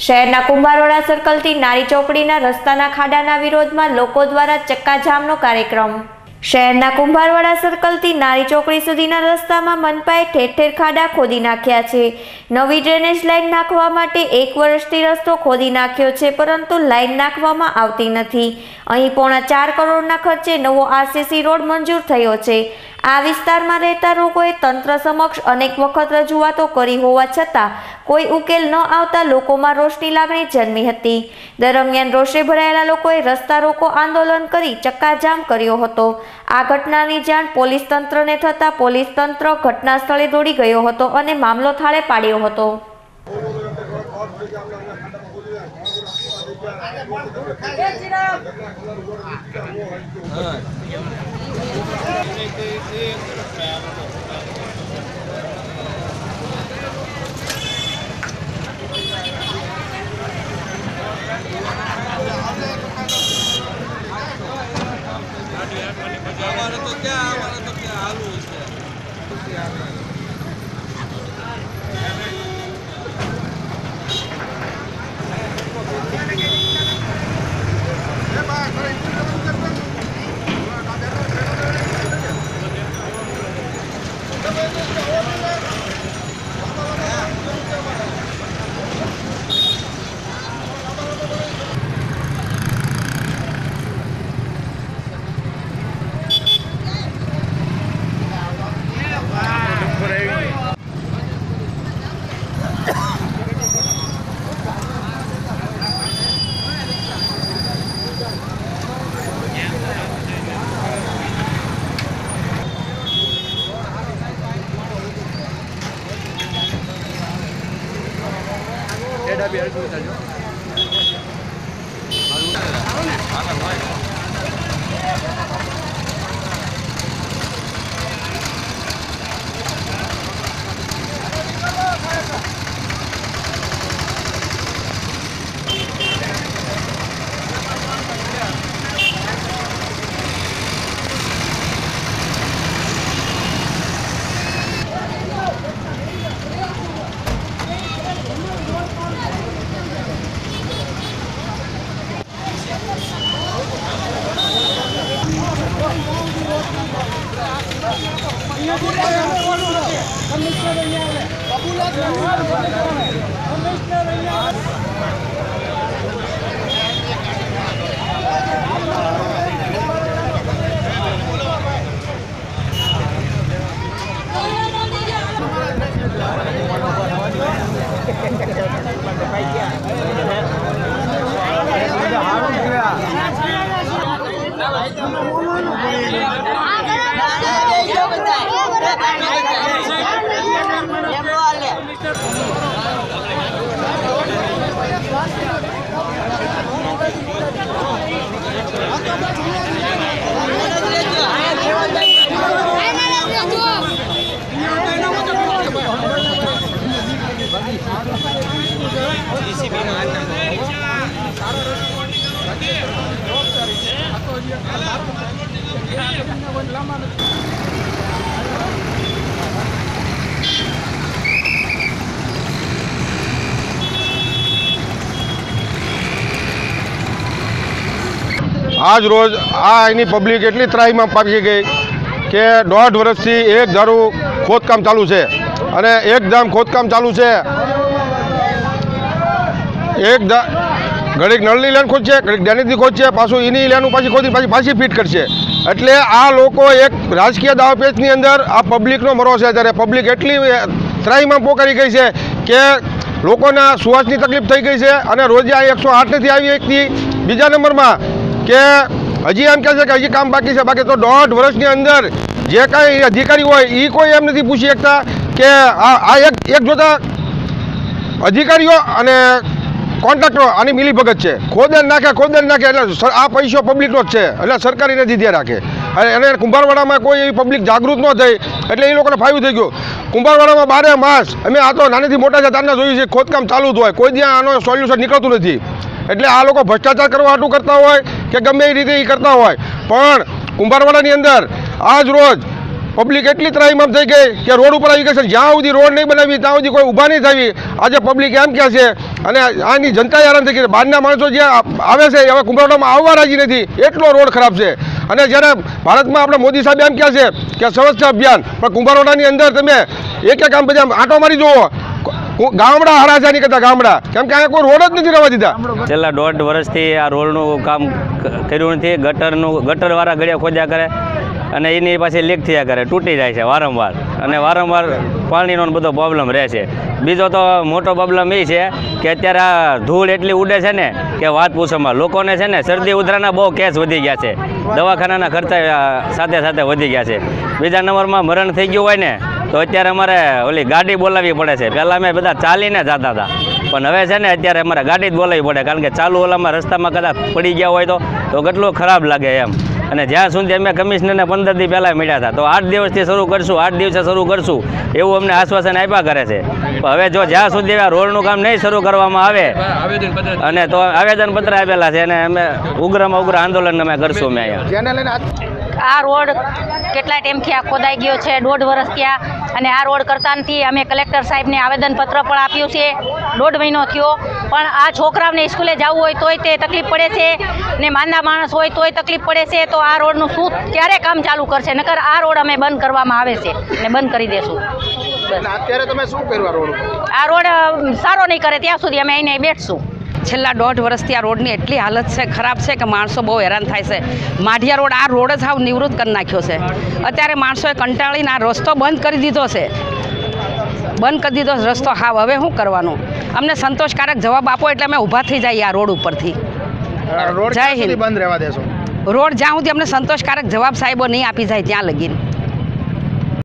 શહેરના કુંભારવાડા સર્કલથી નારી ચોકડીના રસ્તાના ખાડાના વિરોધમાં લોકો દ્વારા ચક્કાજામનો કાર્યક્રમ। શહેરના કુંભારવાડા સર્કલથી નારી ચોકડી સુધીના રસ્તામાં મનપાએ ઠેર ઠેર ખાડા ખોદી નાખ્યા છે। નવી ડ્રેનેજ લાઇન નાખવા માટે 1 વર્ષથી રસ્તો ખોદી નાખ્યો છે, પરંતુ લાઇન નાખવામાં આવતી નથી। અહીં પોણા 4 કરોડના ખર્ચે નવો આરસીસી રોડ મંજૂર થયો છે। આ વિસ્તારમાં રહેતા લોકોએ તંત્ર સમક્ષ અનેક વખત રજૂઆતો કરી હોવા છતાં કોઈ ઉકેલ ન આવતા લોકોમાં રોષની લાગણી જન્મી હતી। દરમિયાન રોષે ભરાયેલા લોકોએ રસ્તા રોકો આંદોલન કરી ચક્કાજામ કર્યો હતો। આ ઘટનાની જાણ પોલીસ તંત્રને થતાં પોલીસ તંત્ર ઘટના સ્થળે દોડી ગયો હતો અને મામલો થાળે પાડ્યો હતો। આજ રોજ એની પબ્લિક એટલી ત્રાહીમાં પાકી ગઈ કે 1.5 વર્ષથી એક ધારું ખોદકામ ચાલુ છે અને એકદમ ખોદકામ ચાલુ છે। ઘડીક નળની લેન ખોદશે, ઘડીક ડેનેજની ખોદશે, પાછું એની લેનું પાછી ફિટ કરશે। એટલે આ લોકો એક રાજકીય દાવપેચની અંદર આ પબ્લિકનો મરો છે। ત્યારે પબ્લિક એટલી ત્રાહીમાં પોકારી ગઈ છે કે લોકોના શ્વાસની તકલીફ થઈ ગઈ છે અને રોજે આ 108 નથી આવી એકથી। બીજા નંબરમાં કે હજી એમ કહે છે કે હજી કામ બાકી છે, બાકી તો 1.5 વર્ષની અંદર જે કાંઈ અધિકારી હોય એ કોઈ એમ નથી પૂછી શકતા કે આ એક જોતા અધિકારીઓ અને કોન્ટ્રાક્ટરો આની મિલીભગત છે। ખોદન નાખે એટલે આ પૈસો પબ્લિકનો જ છે, એટલે સરકારી નથી ધ્યાન રાખે। અને કુંભારવાડામાં કોઈ એવી પબ્લિક જાગૃત ન થઈ એટલે એ લોકોને ફાયદો થઈ ગયો। કુંભારવાડામાં 12 માસ અમે આ તો નાનેથી મોટા છે તારના જોયું છે ખોદકામ ચાલુ જ હોય, કોઈ ત્યાં આનો સોલ્યુશન નીકળતું નથી। એટલે આ લોકો ભ્રષ્ટાચાર કરવા હાટું કરતા હોય કે ગમે એ રીતે એ કરતા હોય, પણ કુંભારવાડાની અંદર આજ રોજ પબ્લિક એટલી ત્રાહીમામ થઈ ગઈ કે રોડ ઉપર આવી ગઈ છે. જ્યાં સુધી રોડ નહીં બનાવી ત્યાં સુધી કોઈ ઊભા નહીં થવી. આજે પબ્લિક એમ કહે છે અને આની જનતા હેરાન થઈ ગઈ. બહારના માણસો જે આવે છે હવે કુંભારવાડામાં આવવા રાજી નથી, એટલો રોડ ખરાબ છે. અને જ્યારે ભારતમાં આપણે મોદી સાહેબ એમ કહે છે કે સ્વચ્છતા અભિયાન, પણ કુંભારવાડાની અંદર તમે એક આમ બધા આંટો મારી જુઓ, ગામડા હારા છે નહીં કરતા ગામડા, કેમ કે અહીંયા કોઈ રોડ જ નથી રહેવા દીધા. છેલ્લા 1.5 વર્ષથી આ રોડનું કામ કર્યું નથી. ગટરવાળા ગળિયા ખોદ્યા કરે અને એની પાછી લીક થયા કરે, તૂટી જાય છે વારંવાર, અને વારંવાર પાણીનો બધો પ્રોબ્લેમ રહે છે. બીજો તો મોટો પ્રોબ્લેમ એ છે કે અત્યારે આ ધૂળ એટલી ઉડે છે ને કે વાત પૂછોમાં. લોકોને છે ને શરદી ઉધરાના બહુ કેસ વધી ગયા છે, દવાખાનાના ખર્ચા સાથે સાથે વધી ગયા છે. બીજા નંબરમાં મરણ થઈ ગયું હોય ને તો અત્યારે અમારે ઓલી ગાડી બોલાવવી પડે છે. પહેલાં અમે બધા ચાલીને જતા હતા, પણ હવે છે ને અત્યારે અમારે ગાડી જ બોલાવવી પડે, કારણ કે ચાલુ ઓલામાં રસ્તામાં કદાચ પડી ગયા હોય તો કેટલું ખરાબ લાગે એમ. અને જ્યાં સુધી અમે કમિશનરને 15 દી પહેલાં મળ્યા હતા તો 8 દિવસથી શરૂ કરશું, 8 દિવસે શરૂ કરશું એવું અમને આશ્વાસન આપ્યા કરે છે. પણ હવે જો જ્યાં સુધી આ રોડનું કામ નહીં શરૂ કરવામાં આવે અને તો આવેદનપત્ર આપેલા છે અને અમે ઉગ્રમાં ઉગ્ર આંદોલન અમે કરશું. અમે અહીંયા આ રોડ કેટલા ટાઈમથી આ ખોદાઈ ગયો છે, 1.5 વર્ષ થયા, અને આ રોડ કરતા નથી. અમે કલેક્ટર સાહેબને આવેદનપત્ર પણ આપ્યું છે, 1.5 મહિનો થયો, પણ આ છોકરાઓને સ્કૂલે જવું હોય તોય તે તકલીફ પડે છે ને માંદા માણસ હોય તોય તકલીફ પડે છે. તો આ રોડનું શું ક્યારે કામ ચાલુ કરશે? નકર આ રોડ અમે બંધ કરવામાં આવે છે ને બંધ કરી દેશું. અત્યારે તમે શું કર્યું? આ રોડ સારો નહીં કરે ત્યાં સુધી અમે અહીં બેઠશું. છેલ્લા 1.5 વર્ષથી આ રોડની એટલી હાલત છે, ખરાબ છે કે માણસો બહુ હેરાન થાય છે. માઢિયા રોડ આ રોડ જ હાવ નિવૃત્ત કરી નાખ્યો છે. અત્યારે માણસોએ કંટાળીને આ રસ્તો બંધ કરી દીધો છે, રસ્તો હાવ. હવે શું કરવાનું? અમને સંતોષકારક જવાબ આપો એટલે અમે ઊભા થઈ જઈએ આ રોડ ઉપરથી. જય હિન્દ. બંધ રહેવા દેશો? રોડ જ્યાં સુધી અમને સંતોષકારક જવાબ સાહેબો નહીં આપી જાય ત્યાં લગીને.